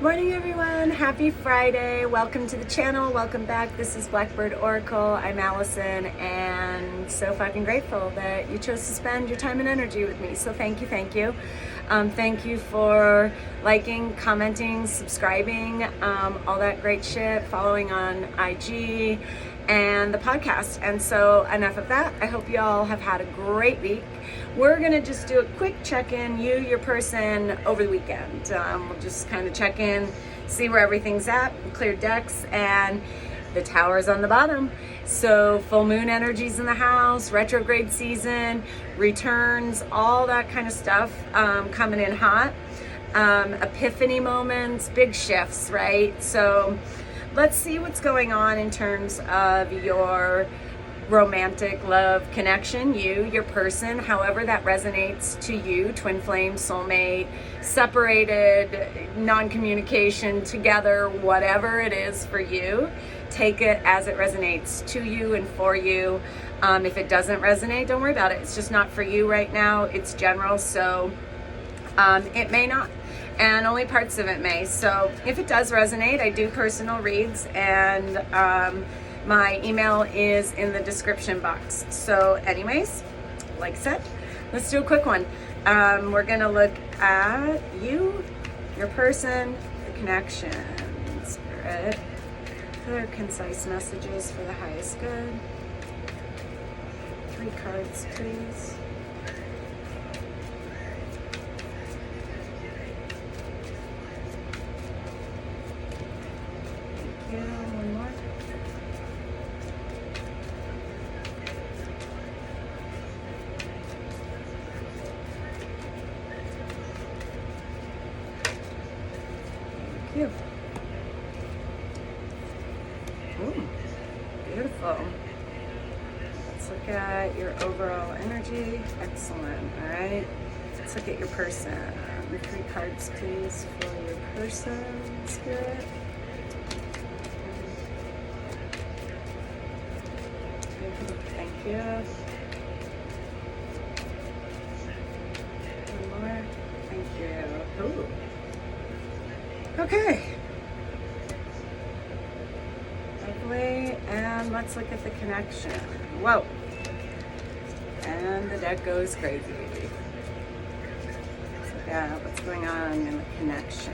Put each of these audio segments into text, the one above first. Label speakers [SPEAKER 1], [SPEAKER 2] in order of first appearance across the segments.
[SPEAKER 1] Morning everyone, happy Friday. Welcome to the channel, welcome back. This is Blackbird Oracle. I'm Allison and so fucking grateful that you chose to spend your time and energy with me. So thank you, thank you. Thank you for liking, commenting, subscribing, all that great shit, following on IG and the podcast. And so enough of that. I hope you all have had a great week. We're gonna just do a quick check-in, you, your person, over the weekend. We'll just kind of check in, see where everything's at, clear decks, and the tower's on the bottom. So full moon energies in the house, retrograde season, returns, all that kind of stuff coming in hot. Epiphany moments, big shifts, right? So let's see what's going on in terms of your romantic love connection, you, your person, however that resonates to you, twin flame, soulmate, separated, non-communication, together, whatever it is for you. Take it as it resonates to you and for you. If it doesn't resonate, don't worry about it. It's just not for you right now. It's general, so it may not. And only parts of it may. So if it does resonate, I do personal reads, and my email is in the description box. So anyways, like I said, let's do a quick one. We're gonna look at you, your person, the connection, spirit, clear, concise messages for the highest good. 3 cards, please. Thank you. One more. Thank you. Ooh, beautiful. Let's look at your overall energy. Excellent. All right. Let's look at your person. 3 cards, please, for your person, spirit. Thank you. One more. Thank you. Ooh. Okay. Lovely. And let's look at the connection. Whoa. And the deck goes crazy. Let's look at what's going on in the connection.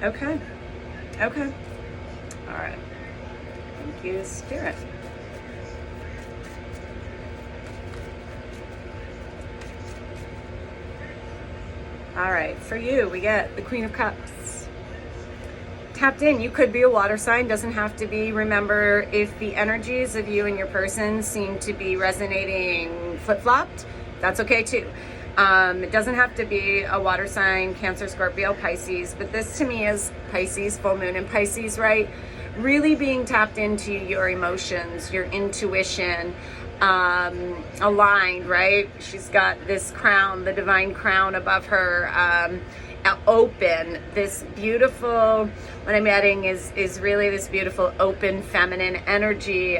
[SPEAKER 1] Okay. Okay. All right. Thank you, Spirit. All right. For you, we get the Queen of Cups. Tapped in. You could be a water sign. Doesn't have to be. Remember, if the energies of you and your person seem to be resonating flip-flopped, that's okay too. It doesn't have to be a water sign, Cancer, Scorpio, Pisces, but this to me is Pisces, full moon in Pisces, right? Really being tapped into your emotions, your intuition, aligned, right? She's got this crown, the divine crown above her, open, this beautiful, what I'm adding is really this beautiful open feminine energy,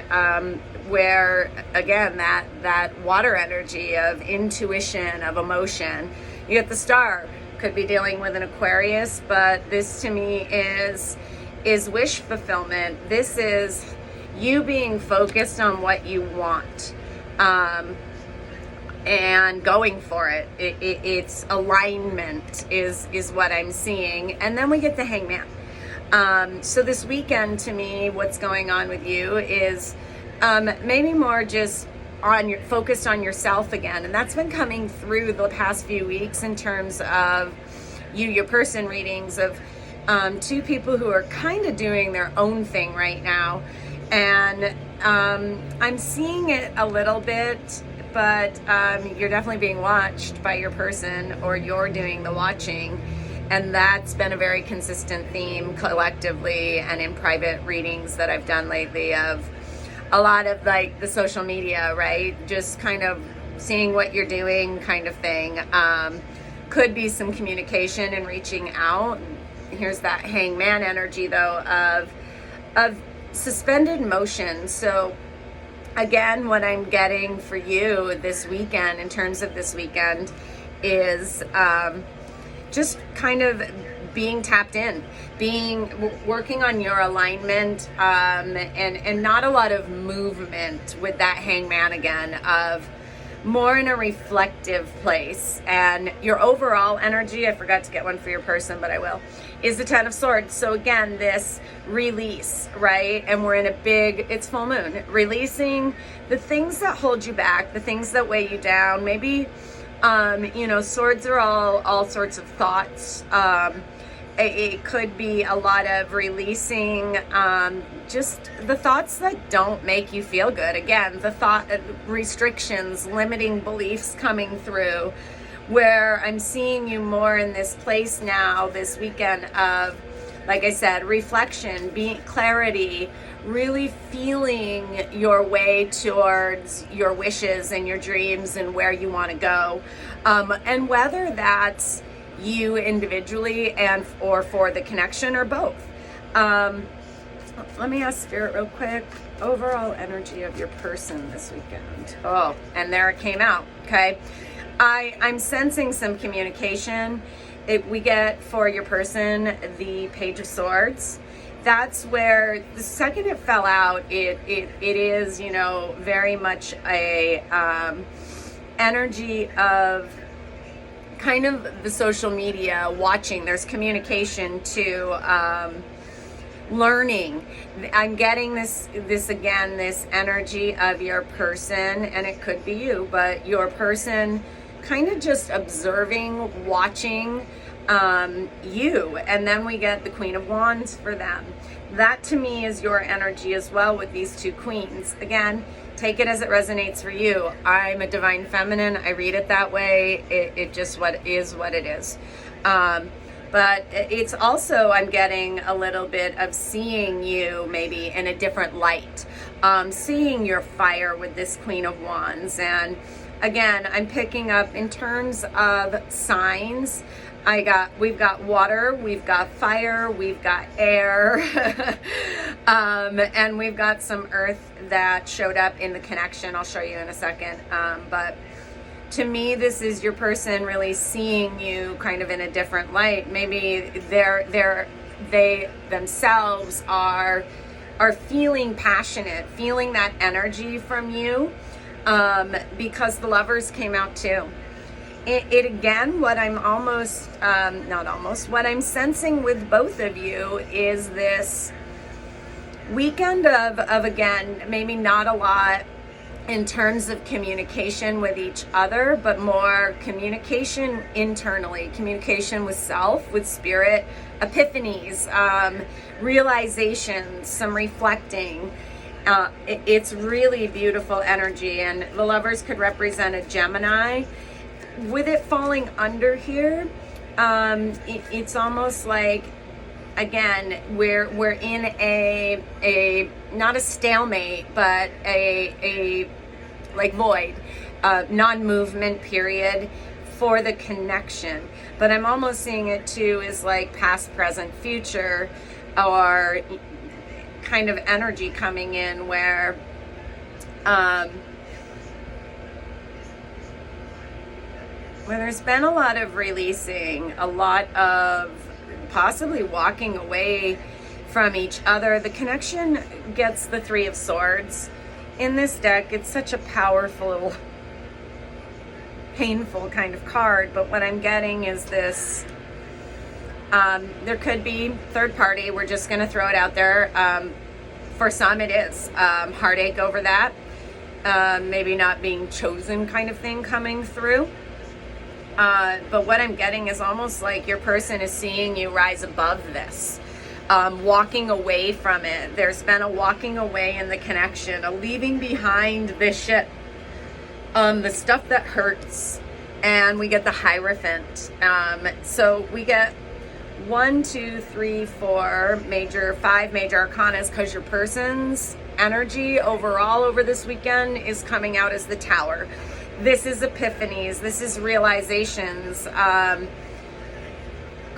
[SPEAKER 1] where again that water energy of intuition, of emotion. You get the star, could be dealing with an Aquarius, but this to me is wish fulfillment. This is you being focused on what you want, and going for it. It's alignment is what I'm seeing. And then we get the Hangman. So this weekend, to me, what's going on with you is maybe more just focused on yourself again. And that's been coming through the past few weeks in terms of you, your person readings of 2 people who are kind of doing their own thing right now. And I'm seeing it a little bit, but you're definitely being watched by your person, or you're doing the watching. And that's been a very consistent theme collectively and in private readings that I've done lately, of a lot of like the social media, right? Just kind of seeing what you're doing kind of thing. Could be some communication and reaching out. here's that hangman energy though of suspended motion. So again, what I'm getting for you this weekend, in terms of this weekend, is just kind of being tapped in, working on your alignment, and not a lot of movement with that hangman again, of more in a reflective place. And your overall energy, I forgot to get one for your person, but I will, is the Ten of Swords. So again, this release, right? And we're in a big, it's full moon, releasing the things that hold you back, the things that weigh you down. Maybe, swords are all sorts of thoughts. It could be a lot of releasing just the thoughts that don't make you feel good. Again, the thought restrictions, limiting beliefs coming through, where I'm seeing you more in this place now this weekend of, like I said, reflection, clarity, really feeling your way towards your wishes and your dreams and where you want to go. And whether that's you individually or for the connection, or both. Let me ask Spirit real quick. Overall energy of your person this weekend. Oh, and there it came out. Okay. I'm sensing some communication. We get for your person the Page of Swords. That's where the second it fell out, it is, very much a energy of kind of the social media, watching. There's communication to learning. I'm getting this energy of your person, and it could be you, but your person kind of just observing, watching you. And then we get the Queen of Wands for them. That to me is your energy as well with these two queens. Again, take it as it resonates for you. I'm a divine feminine. I read it that way. It just what it is. But it's also, I'm getting a little bit of seeing you maybe in a different light. Seeing your fire with this Queen of Wands. And again, I'm picking up in terms of signs. We've got water, we've got fire, we've got air, and we've got some earth that showed up in the connection. I'll show you in a second. But to me, this is your person really seeing you kind of in a different light. Maybe they themselves are feeling passionate, feeling that energy from you, because the Lovers came out too. It again, what I'm what I'm sensing with both of you is this weekend of again, maybe not a lot in terms of communication with each other, but more communication internally, communication with self, with spirit, epiphanies, realizations, some reflecting. It's really beautiful energy, and the Lovers could represent a Gemini. With it falling under here, it's almost like, again, we're in a not a stalemate, but a like void, non-movement period for the connection. But I'm almost seeing it too as like past, present, future, or kind of energy coming in where there's been a lot of releasing, a lot of possibly walking away from each other. The connection gets the Three of Swords. In this deck, it's such a powerful, painful kind of card, but what I'm getting is this, there could be third party. We're just going to throw it out there. For some it is heartache over that, maybe not being chosen kind of thing coming through. But what I'm getting is almost like your person is seeing you rise above this, walking away from it. There's been a walking away in the connection, a leaving behind this ship, the stuff that hurts. And we get the Hierophant. So we get 5 major arcanas, because your person's energy overall over this weekend is coming out as the Tower. This is epiphanies. This is realizations.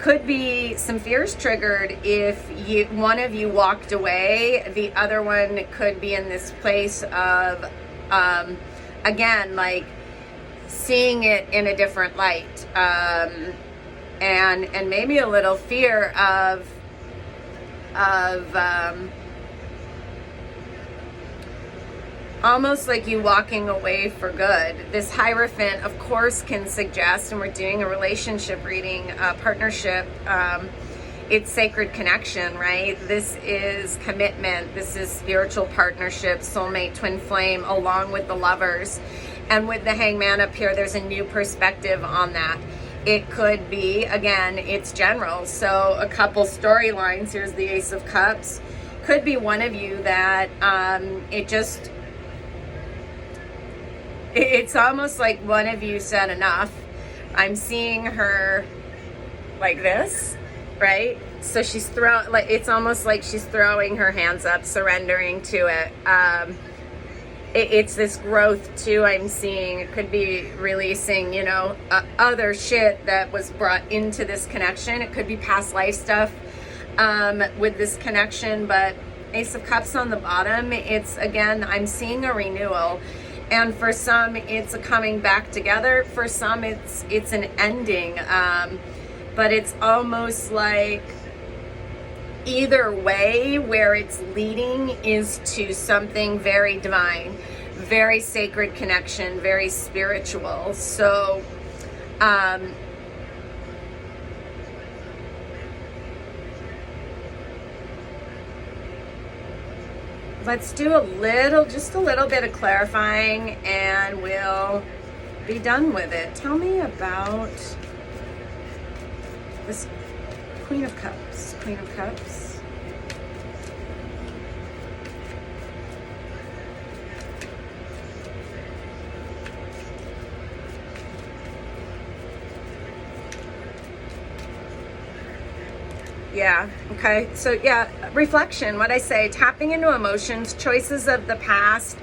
[SPEAKER 1] could be some fears triggered. If one of you walked away, the other one could be in this place of, again, like seeing it in a different light, and maybe a little fear of almost like you walking away for good. This Hierophant, of course, can suggest, and we're doing a relationship reading, partnership, it's sacred connection, right? This is commitment. This is spiritual partnership, soulmate, twin flame, along with the Lovers. And with the Hangman up here, there's a new perspective on that. It could be, again, it's general. So a couple storylines. Here's the Ace of Cups. Could be one of you that it's almost like one of you said enough. I'm seeing her like this, right? So she's it's almost like she's throwing her hands up, surrendering to it. It's this growth too I'm seeing. It could be releasing, other shit that was brought into this connection. It could be past life stuff with this connection, but Ace of Cups on the bottom, it's, again, I'm seeing a renewal. And for some, it's a coming back together. For some, it's an ending. But it's almost like either way, where it's leading is to something very divine, very sacred connection, very spiritual. So, let's do just a little bit of clarifying, and we'll be done with it. Tell me about this Queen of Cups. Queen of Cups. Yeah, okay. So yeah, reflection, what I say, tapping into emotions, choices of the past,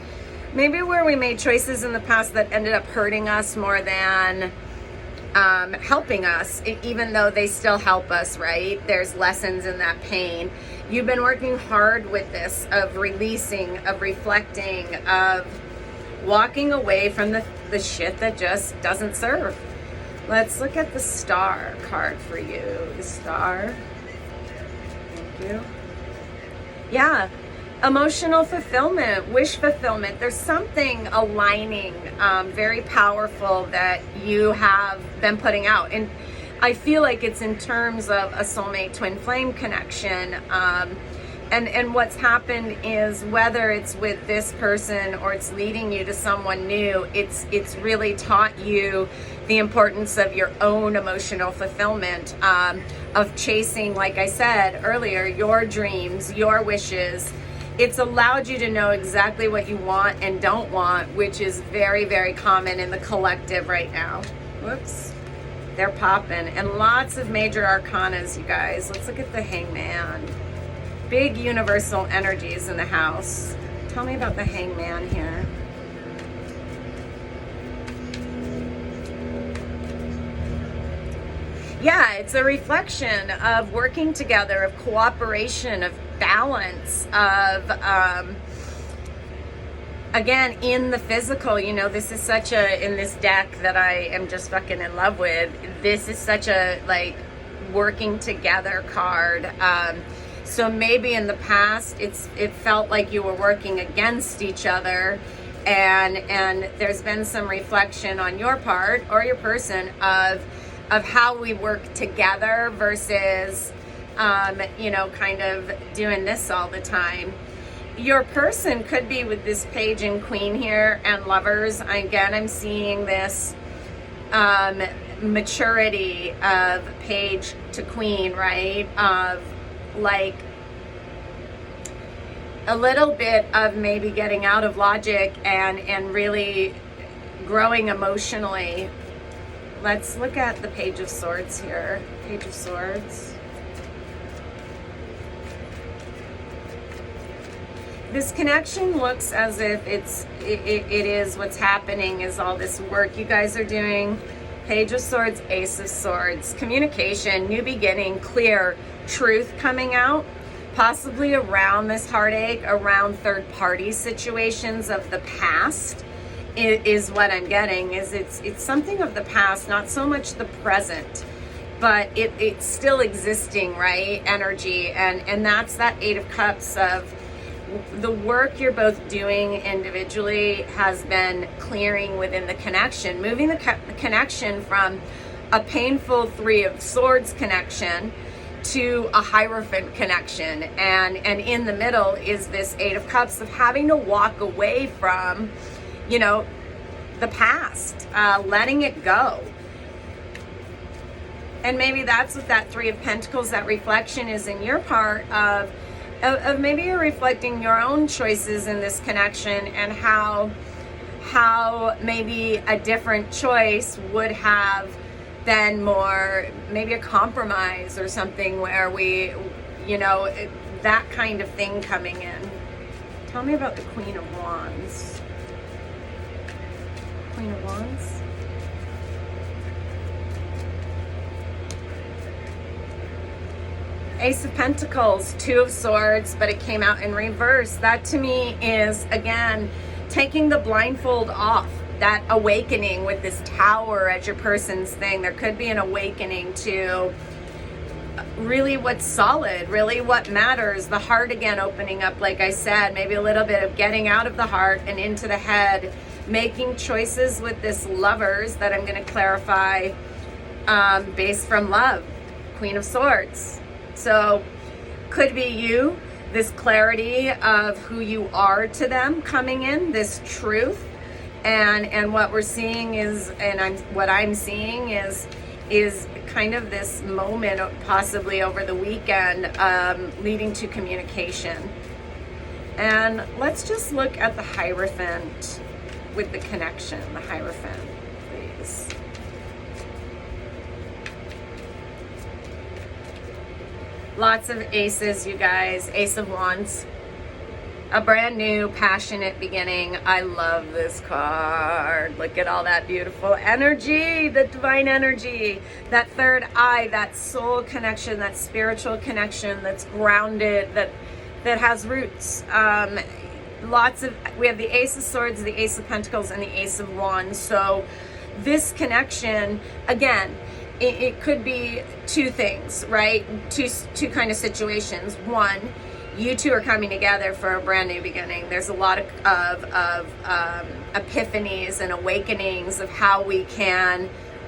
[SPEAKER 1] maybe where we made choices in the past that ended up hurting us more than helping us, even though they still help us, right? There's lessons in that pain. You've been working hard with this, of releasing, of reflecting, of walking away from the shit that just doesn't serve. Let's look at the Star card for you. The Star. Thank you. Yeah. Emotional fulfillment, wish fulfillment. There's something aligning, very powerful that you have been putting out. And I feel like it's in terms of a soulmate twin flame connection. And what's happened is, whether it's with this person or it's leading you to someone new, it's really taught you the importance of your own emotional fulfillment, of chasing, like I said earlier, your dreams, your wishes. It's allowed you to know exactly what you want and don't want, which is very, very common in the collective right now. Whoops. They're popping. And lots of major arcanas, you guys. Let's look at the Hangman. Big universal energies in the house. Tell me about the Hangman here. Yeah, it's a reflection of working together, of cooperation, of balance, of again, in the physical. This is such in this deck that I am just fucking in love with, this is such a working together card. So maybe in the past it felt like you were working against each other, and there's been some reflection on your part or your person of how we work together versus kind of doing this all the time. Your person could be with this Page and Queen here and Lovers. Again, I'm seeing this maturity of Page to Queen, right? Of a little bit of maybe getting out of logic and really growing emotionally. Let's look at the Page of Swords here. Page of Swords. This connection looks as if it is what's happening is all this work you guys are doing Page of Swords, Ace of Swords. Communication, new beginning, clear, truth coming out. Possibly around this heartache, around third-party situations of the past is what I'm getting. Is it's something of the past, not so much the present, but it's still existing, right? Energy, and that's that Eight of Cups of the work you're both doing individually has been clearing within the connection, moving the connection from a painful Three of Swords connection to a Hierophant connection, and in the middle is this Eight of Cups of having to walk away from, you know, the past, letting it go. And maybe that's what that Three of Pentacles, that reflection is in your part of maybe you're reflecting your own choices in this connection, and how maybe a different choice would have been more, maybe a compromise or something where we, you know, that kind of thing coming in. Tell me about the Queen of Wands. Queen of Wands. Ace of Pentacles, Two of Swords, but it came out in reverse. That to me is, again, taking the blindfold off. That awakening with this Tower as your person's thing. There could be an awakening to really what's solid, really what matters. The heart again opening up, like I said, maybe a little bit of getting out of the heart and into the head, making choices with this Lovers that I'm going to clarify, based from love, Queen of Swords. So could be you, this clarity of who you are to them coming in, this truth. And what we're seeing is, what I'm seeing is kind of this moment, possibly over the weekend, leading to communication. And let's just look at the Hierophant with the connection, the Hierophant, please. Lots of aces, you guys. Ace of Wands. A brand new, passionate beginning. I love this card. Look at all that beautiful energy, the divine energy, that third eye, that soul connection, that spiritual connection that's grounded, that has roots. We have the Ace of Swords, the Ace of Pentacles, and the Ace of Wands. So this connection, again, it could be two things, right? Two kind of situations. One, you two are coming together for a brand new beginning. There's a lot of epiphanies and awakenings of how we can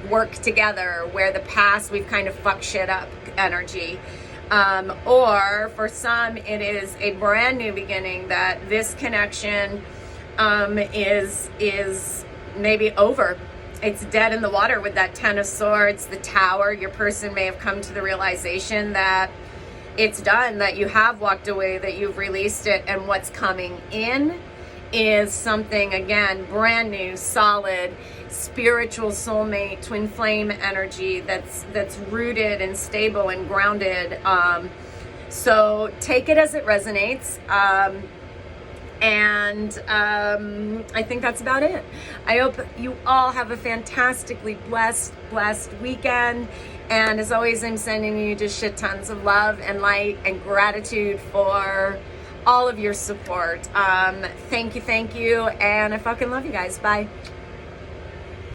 [SPEAKER 1] work together, where the past we've kind of fucked shit up energy. Or for some, it is a brand new beginning, that this connection is maybe over. It's dead in the water with that Ten of Swords, the Tower. Your person may have come to the realization that it's done, that you have walked away, that you've released it, and what's coming in is something, again, brand new, solid, spiritual soulmate, twin flame energy that's rooted and stable and grounded. So take it as it resonates. I think that's about it. I hope you all have a fantastically blessed weekend. And as always, I'm sending you just shit tons of love and light and gratitude for all of your support. Thank you. And I fucking love you guys. Bye.